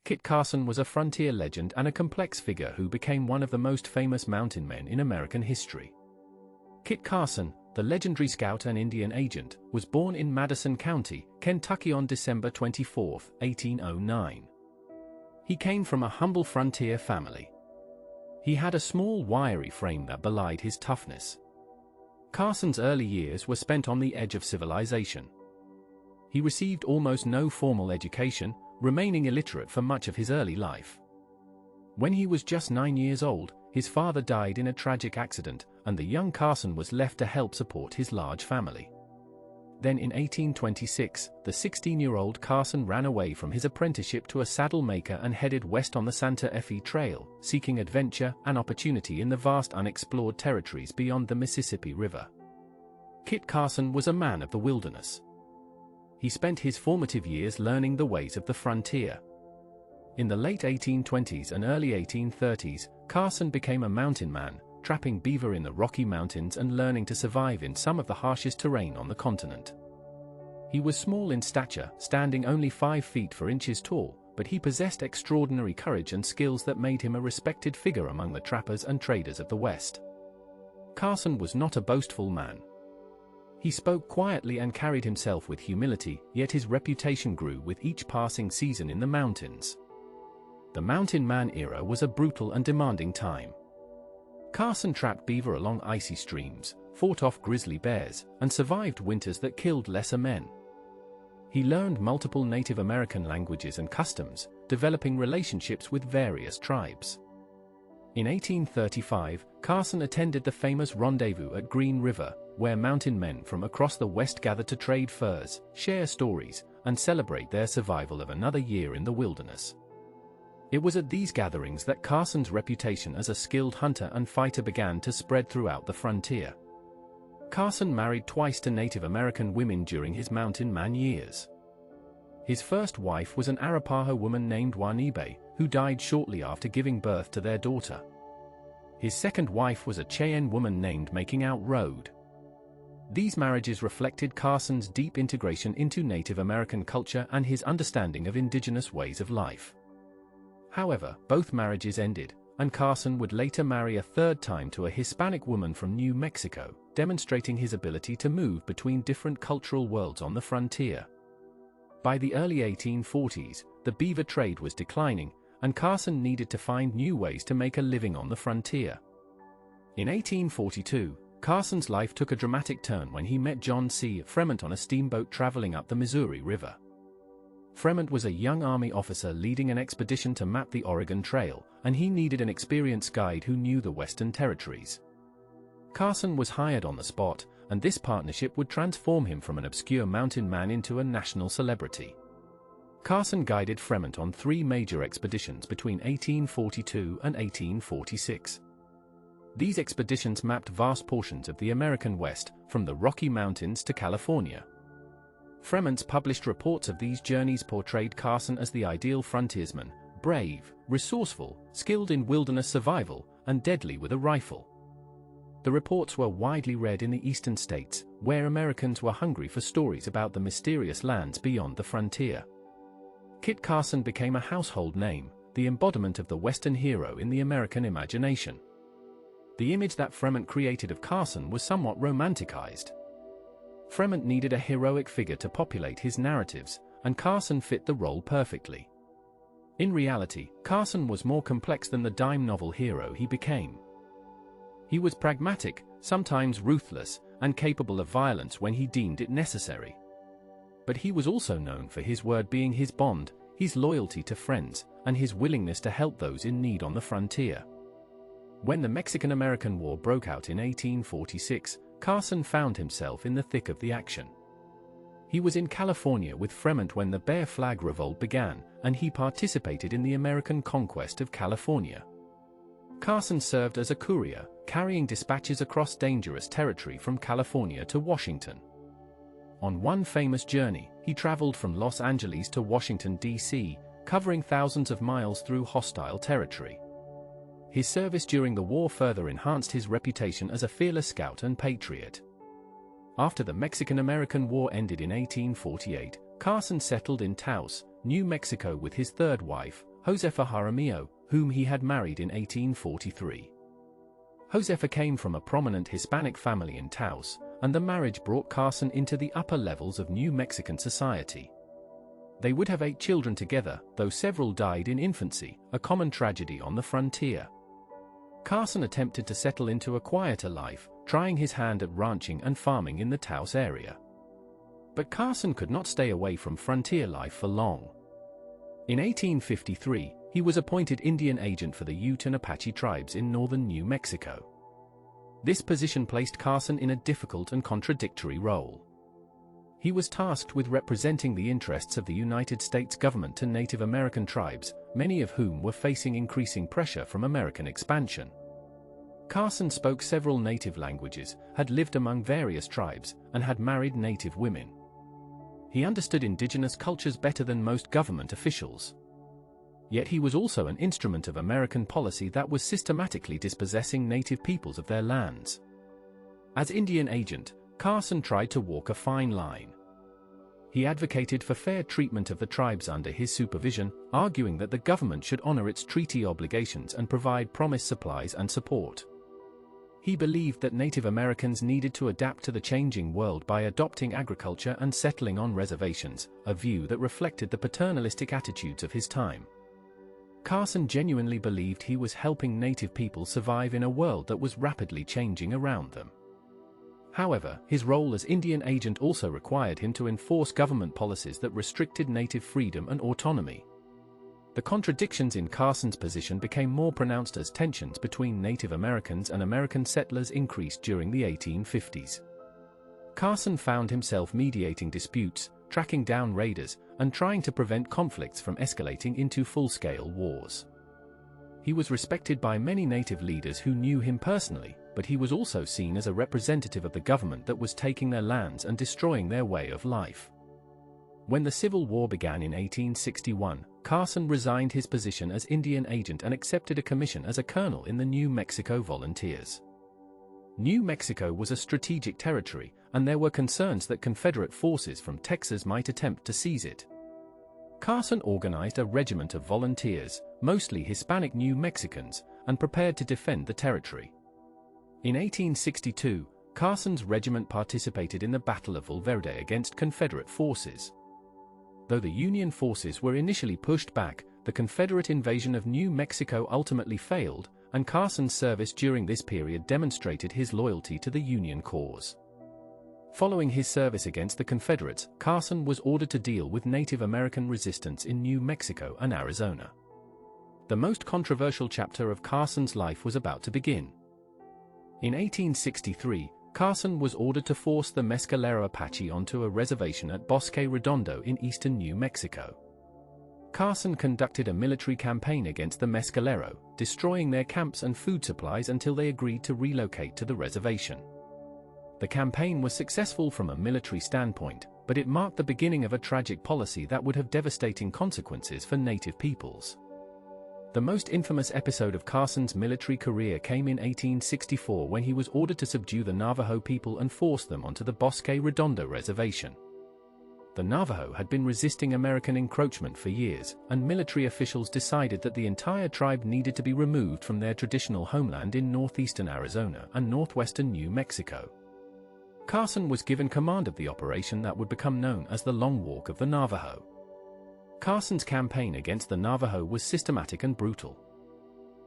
Kit Carson was a frontier legend and a complex figure who became one of the most famous mountain men in American history. Kit Carson, the legendary scout and Indian agent, was born in Madison County, Kentucky on December 24, 1809. He came from a humble frontier family. He had a small, wiry frame that belied his toughness. Carson's early years were spent on the edge of civilization. He received almost no formal education, remaining illiterate for much of his early life. When he was just 9 years old, his father died in a tragic accident, and the young Carson was left to help support his large family. Then in 1826, the 16-year-old Carson ran away from his apprenticeship to a saddle maker and headed west on the Santa Fe Trail, seeking adventure and opportunity in the vast unexplored territories beyond the Mississippi River. Kit Carson was a man of the wilderness. He spent his formative years learning the ways of the frontier. In the late 1820s and early 1830s, Carson became a mountain man, trapping beaver in the Rocky Mountains and learning to survive in some of the harshest terrain on the continent. He was small in stature, standing only 5 feet 4 inches tall, but he possessed extraordinary courage and skills that made him a respected figure among the trappers and traders of the West. Carson was not a boastful man. He spoke quietly and carried himself with humility, yet his reputation grew with each passing season in the mountains. The mountain man era was a brutal and demanding time. Carson trapped beaver along icy streams, fought off grizzly bears, and survived winters that killed lesser men. He learned multiple Native American languages and customs, developing relationships with various tribes. In 1835, Carson attended the famous rendezvous at Green River, where mountain men from across the West gathered to trade furs, share stories, and celebrate their survival of another year in the wilderness. It was at these gatherings that Carson's reputation as a skilled hunter and fighter began to spread throughout the frontier. Carson married twice to Native American women during his mountain man years. His first wife was an Arapaho woman named Juanibe, who died shortly after giving birth to their daughter. His second wife was a Cheyenne woman named Making Out Road. These marriages reflected Carson's deep integration into Native American culture and his understanding of indigenous ways of life. However, both marriages ended, and Carson would later marry a third time to a Hispanic woman from New Mexico, demonstrating his ability to move between different cultural worlds on the frontier. By the early 1840s, the beaver trade was declining, and Carson needed to find new ways to make a living on the frontier. In 1842, Carson's life took a dramatic turn when he met John C. Frémont on a steamboat traveling up the Missouri River. Frémont was a young Army officer leading an expedition to map the Oregon Trail, and he needed an experienced guide who knew the Western Territories. Carson was hired on the spot, and this partnership would transform him from an obscure mountain man into a national celebrity. Carson guided Frémont on 3 major expeditions between 1842 and 1846. These expeditions mapped vast portions of the American West, from the Rocky Mountains to California. Frémont's published reports of these journeys portrayed Carson as the ideal frontiersman, brave, resourceful, skilled in wilderness survival, and deadly with a rifle. The reports were widely read in the eastern states, where Americans were hungry for stories about the mysterious lands beyond the frontier. Kit Carson became a household name, the embodiment of the Western hero in the American imagination. The image that Frémont created of Carson was somewhat romanticized. Frémont needed a heroic figure to populate his narratives, and Carson fit the role perfectly. In reality, Carson was more complex than the dime novel hero he became. He was pragmatic, sometimes ruthless, and capable of violence when he deemed it necessary. But he was also known for his word being his bond, his loyalty to friends, and his willingness to help those in need on the frontier. When the Mexican-American War broke out in 1846, Carson found himself in the thick of the action. He was in California with Frémont when the Bear Flag Revolt began, and he participated in the American conquest of California. Carson served as a courier, carrying dispatches across dangerous territory from California to Washington. On one famous journey, he traveled from Los Angeles to Washington, D.C., covering thousands of miles through hostile territory. His service during the war further enhanced his reputation as a fearless scout and patriot. After the Mexican-American War ended in 1848, Carson settled in Taos, New Mexico with his third wife, Josefa Jaramillo, whom he had married in 1843. Josefa came from a prominent Hispanic family in Taos, and the marriage brought Carson into the upper levels of New Mexican society. They would have 8 children together, though several died in infancy, a common tragedy on the frontier. Carson attempted to settle into a quieter life, trying his hand at ranching and farming in the Taos area. But Carson could not stay away from frontier life for long. In 1853, he was appointed Indian agent for the Ute and Apache tribes in northern New Mexico. This position placed Carson in a difficult and contradictory role. He was tasked with representing the interests of the United States government to Native American tribes, many of whom were facing increasing pressure from American expansion. Carson spoke several native languages, had lived among various tribes, and had married native women. He understood indigenous cultures better than most government officials. Yet he was also an instrument of American policy that was systematically dispossessing native peoples of their lands. As Indian agent, Carson tried to walk a fine line. He advocated for fair treatment of the tribes under his supervision, arguing that the government should honor its treaty obligations and provide promised supplies and support. He believed that Native Americans needed to adapt to the changing world by adopting agriculture and settling on reservations, a view that reflected the paternalistic attitudes of his time. Carson genuinely believed he was helping Native people survive in a world that was rapidly changing around them. However, his role as Indian agent also required him to enforce government policies that restricted Native freedom and autonomy. The contradictions in Carson's position became more pronounced as tensions between Native Americans and American settlers increased during the 1850s. Carson found himself mediating disputes, tracking down raiders, and trying to prevent conflicts from escalating into full-scale wars. He was respected by many Native leaders who knew him personally, but he was also seen as a representative of the government that was taking their lands and destroying their way of life. When the Civil War began in 1861, Carson resigned his position as Indian agent and accepted a commission as a colonel in the New Mexico Volunteers. New Mexico was a strategic territory, and there were concerns that Confederate forces from Texas might attempt to seize it. Carson organized a regiment of volunteers, mostly Hispanic New Mexicans, and prepared to defend the territory. In 1862, Carson's regiment participated in the Battle of Valverde against Confederate forces. Though the Union forces were initially pushed back, the Confederate invasion of New Mexico ultimately failed, and Carson's service during this period demonstrated his loyalty to the Union cause. Following his service against the Confederates, Carson was ordered to deal with Native American resistance in New Mexico and Arizona. The most controversial chapter of Carson's life was about to begin. In 1863, Carson was ordered to force the Mescalero Apache onto a reservation at Bosque Redondo in eastern New Mexico. Carson conducted a military campaign against the Mescalero, destroying their camps and food supplies until they agreed to relocate to the reservation. The campaign was successful from a military standpoint, but it marked the beginning of a tragic policy that would have devastating consequences for Native peoples. The most infamous episode of Carson's military career came in 1864 when he was ordered to subdue the Navajo people and force them onto the Bosque Redondo reservation. The Navajo had been resisting American encroachment for years, and military officials decided that the entire tribe needed to be removed from their traditional homeland in northeastern Arizona and northwestern New Mexico. Carson was given command of the operation that would become known as the Long Walk of the Navajo. Carson's campaign against the Navajo was systematic and brutal.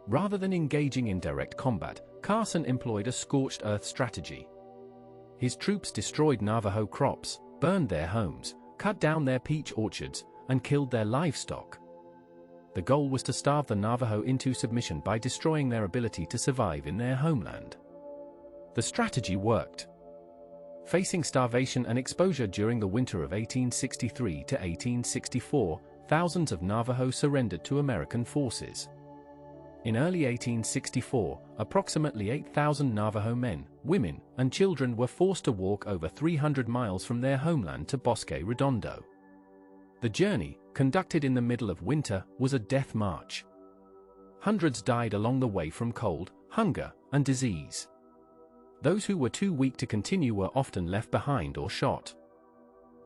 Rather than engaging in direct combat, Carson employed a scorched earth strategy. His troops destroyed Navajo crops, burned their homes, cut down their peach orchards, and killed their livestock. The goal was to starve the Navajo into submission by destroying their ability to survive in their homeland. The strategy worked. Facing starvation and exposure during the winter of 1863 to 1864, thousands of Navajo surrendered to American forces. In early 1864, approximately 8,000 Navajo men, women, and children were forced to walk over 300 miles from their homeland to Bosque Redondo. The journey, conducted in the middle of winter, was a death march. Hundreds died along the way from cold, hunger, and disease. Those who were too weak to continue were often left behind or shot.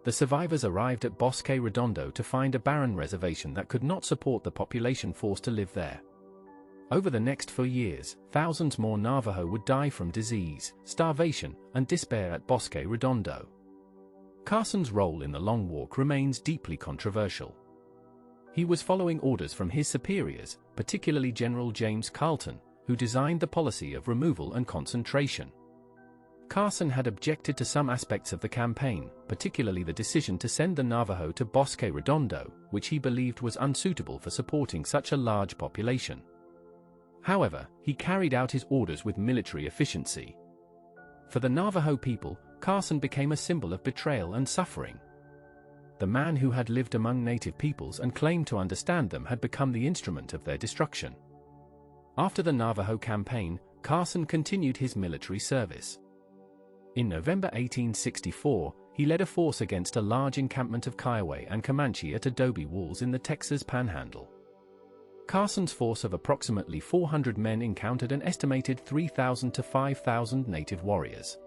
The survivors arrived at Bosque Redondo to find a barren reservation that could not support the population forced to live there. Over the next 4 years, thousands more Navajo would die from disease, starvation, and despair at Bosque Redondo. Carson's role in the Long Walk remains deeply controversial. He was following orders from his superiors, particularly General James Carleton, who designed the policy of removal and concentration. Carson had objected to some aspects of the campaign, particularly the decision to send the Navajo to Bosque Redondo, which he believed was unsuitable for supporting such a large population. However, he carried out his orders with military efficiency. For the Navajo people, Carson became a symbol of betrayal and suffering. The man who had lived among native peoples and claimed to understand them had become the instrument of their destruction. After the Navajo campaign, Carson continued his military service. In November 1864, he led a force against a large encampment of Kiowa and Comanche at Adobe Walls in the Texas Panhandle. Carson's force of approximately 400 men encountered an estimated 3,000 to 5,000 native warriors.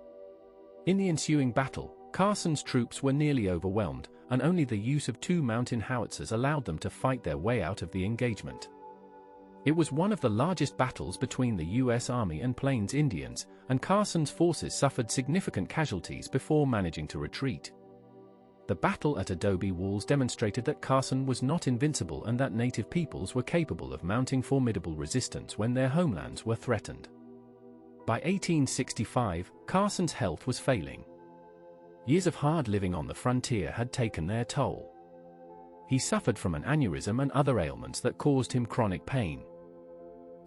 In the ensuing battle, Carson's troops were nearly overwhelmed, and only the use of 2 mountain howitzers allowed them to fight their way out of the engagement. It was one of the largest battles between the U.S. Army and Plains Indians, and Carson's forces suffered significant casualties before managing to retreat. The battle at Adobe Walls demonstrated that Carson was not invincible and that native peoples were capable of mounting formidable resistance when their homelands were threatened. By 1865, Carson's health was failing. Years of hard living on the frontier had taken their toll. He suffered from an aneurysm and other ailments that caused him chronic pain.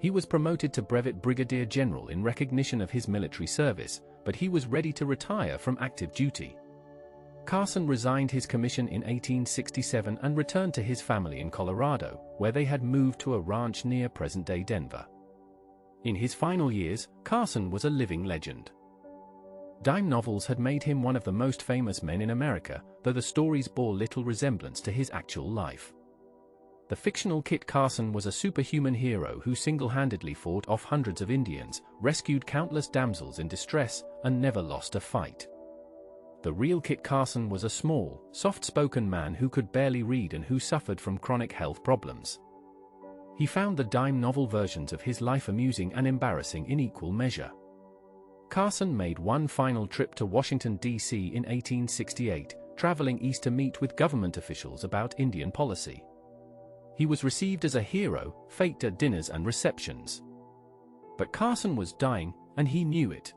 He was promoted to Brevet Brigadier General in recognition of his military service, but he was ready to retire from active duty. Carson resigned his commission in 1867 and returned to his family in Colorado, where they had moved to a ranch near present-day Denver. In his final years, Carson was a living legend. Dime novels had made him one of the most famous men in America, though the stories bore little resemblance to his actual life. The fictional Kit Carson was a superhuman hero who single-handedly fought off hundreds of Indians, rescued countless damsels in distress, and never lost a fight. The real Kit Carson was a small, soft-spoken man who could barely read and who suffered from chronic health problems. He found the dime novel versions of his life amusing and embarrassing in equal measure. Carson made one final trip to Washington, D.C. in 1868, traveling east to meet with government officials about Indian policy. He was received as a hero, faked at dinners and receptions. But Carson was dying, and he knew it.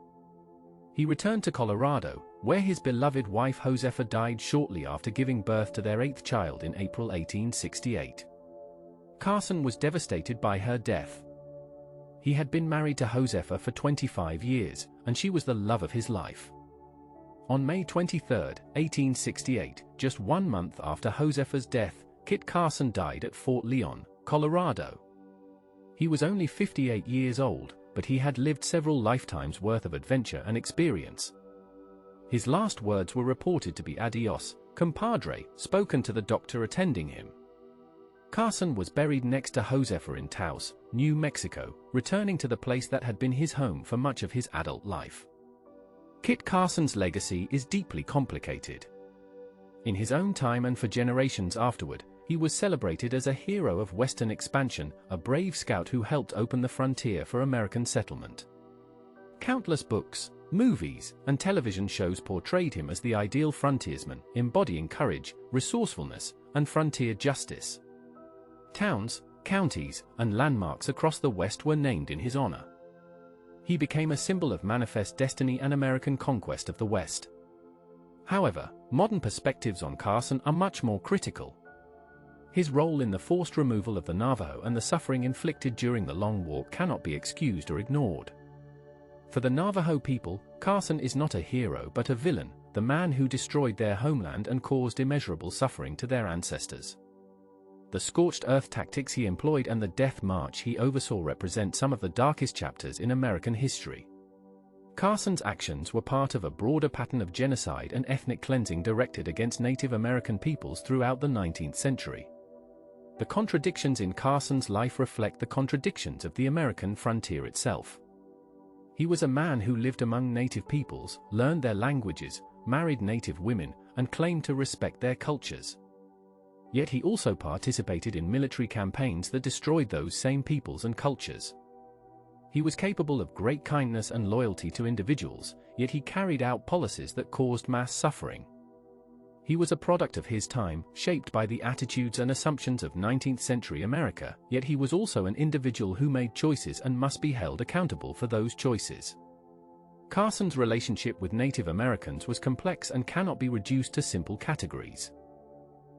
He returned to Colorado, where his beloved wife Josefa died shortly after giving birth to their 8th child in April 1868. Carson was devastated by her death. He had been married to Josefa for 25 years, and she was the love of his life. On May 23, 1868, just 1 month after Josefa's death, Kit Carson died at Fort Leon, Colorado. He was only 58 years old, but he had lived several lifetimes' worth of adventure and experience. His last words were reported to be "Adios, compadre," spoken to the doctor attending him. Carson was buried next to Josefa in Taos, New Mexico, returning to the place that had been his home for much of his adult life. Kit Carson's legacy is deeply complicated. In his own time and for generations afterward, he was celebrated as a hero of Western expansion, a brave scout who helped open the frontier for American settlement. Countless books, movies, and television shows portrayed him as the ideal frontiersman, embodying courage, resourcefulness, and frontier justice. Towns, counties, and landmarks across the West were named in his honor. He became a symbol of manifest destiny and American conquest of the West. However, modern perspectives on Carson are much more critical. His role in the forced removal of the Navajo and the suffering inflicted during the Long Walk cannot be excused or ignored. For the Navajo people, Carson is not a hero but a villain, the man who destroyed their homeland and caused immeasurable suffering to their ancestors. The scorched earth tactics he employed and the death march he oversaw represent some of the darkest chapters in American history. Carson's actions were part of a broader pattern of genocide and ethnic cleansing directed against Native American peoples throughout the 19th century. The contradictions in Carson's life reflect the contradictions of the American frontier itself. He was a man who lived among native peoples, learned their languages, married native women, and claimed to respect their cultures. Yet he also participated in military campaigns that destroyed those same peoples and cultures. He was capable of great kindness and loyalty to individuals, yet he carried out policies that caused mass suffering. He was a product of his time, shaped by the attitudes and assumptions of 19th-century America, yet he was also an individual who made choices and must be held accountable for those choices. Carson's relationship with Native Americans was complex and cannot be reduced to simple categories.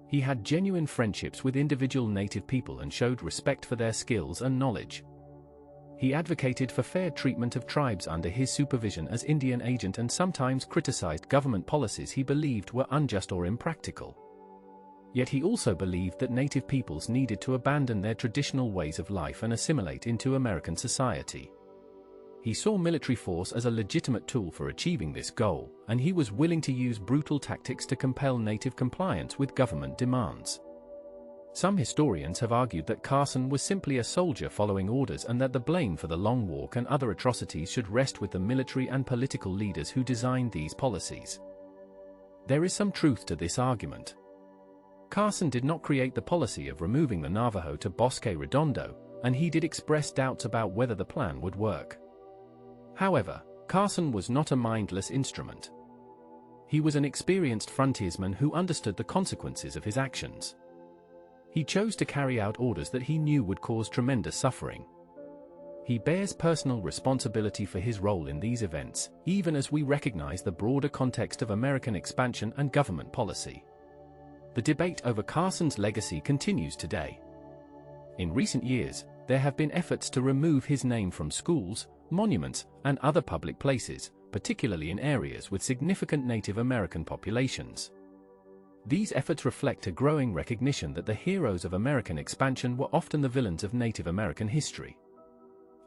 He had genuine friendships with individual Native people and showed respect for their skills and knowledge. He advocated for fair treatment of tribes under his supervision as Indian agent and sometimes criticized government policies he believed were unjust or impractical. Yet he also believed that Native peoples needed to abandon their traditional ways of life and assimilate into American society. He saw military force as a legitimate tool for achieving this goal, and he was willing to use brutal tactics to compel Native compliance with government demands. Some historians have argued that Carson was simply a soldier following orders and that the blame for the Long Walk and other atrocities should rest with the military and political leaders who designed these policies. There is some truth to this argument. Carson did not create the policy of removing the Navajo to Bosque Redondo, and he did express doubts about whether the plan would work. However, Carson was not a mindless instrument. He was an experienced frontiersman who understood the consequences of his actions. He chose to carry out orders that he knew would cause tremendous suffering. He bears personal responsibility for his role in these events, even as we recognize the broader context of American expansion and government policy. The debate over Carson's legacy continues today. In recent years, there have been efforts to remove his name from schools, monuments, and other public places, particularly in areas with significant Native American populations. These efforts reflect a growing recognition that the heroes of American expansion were often the villains of Native American history.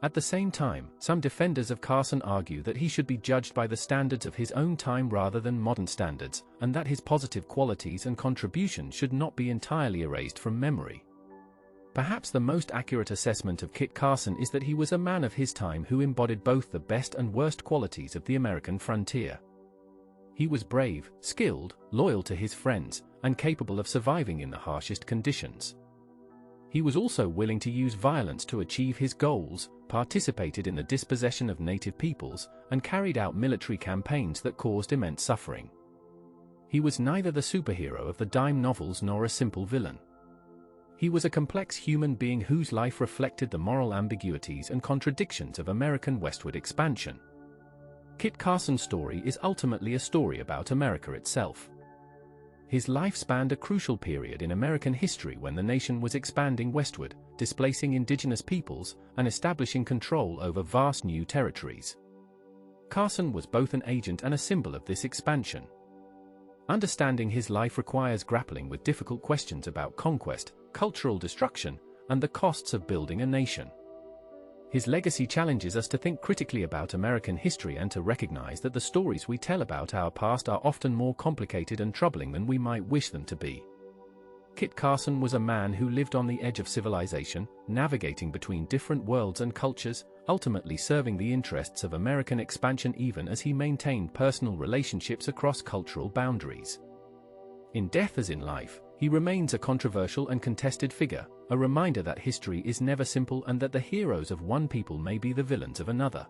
At the same time, some defenders of Carson argue that he should be judged by the standards of his own time rather than modern standards, and that his positive qualities and contributions should not be entirely erased from memory. Perhaps the most accurate assessment of Kit Carson is that he was a man of his time who embodied both the best and worst qualities of the American frontier. He was brave, skilled, loyal to his friends, and capable of surviving in the harshest conditions. He was also willing to use violence to achieve his goals, participated in the dispossession of Native peoples, and carried out military campaigns that caused immense suffering. He was neither the superhero of the dime novels nor a simple villain. He was a complex human being whose life reflected the moral ambiguities and contradictions of American westward expansion. Kit Carson's story is ultimately a story about America itself. His life spanned a crucial period in American history when the nation was expanding westward, displacing indigenous peoples, and establishing control over vast new territories. Carson was both an agent and a symbol of this expansion. Understanding his life requires grappling with difficult questions about conquest, cultural destruction, and the costs of building a nation. His legacy challenges us to think critically about American history and to recognize that the stories we tell about our past are often more complicated and troubling than we might wish them to be. Kit Carson was a man who lived on the edge of civilization, navigating between different worlds and cultures, ultimately serving the interests of American expansion even as he maintained personal relationships across cultural boundaries. In death as in life, he remains a controversial and contested figure, a reminder that history is never simple and that the heroes of one people may be the villains of another.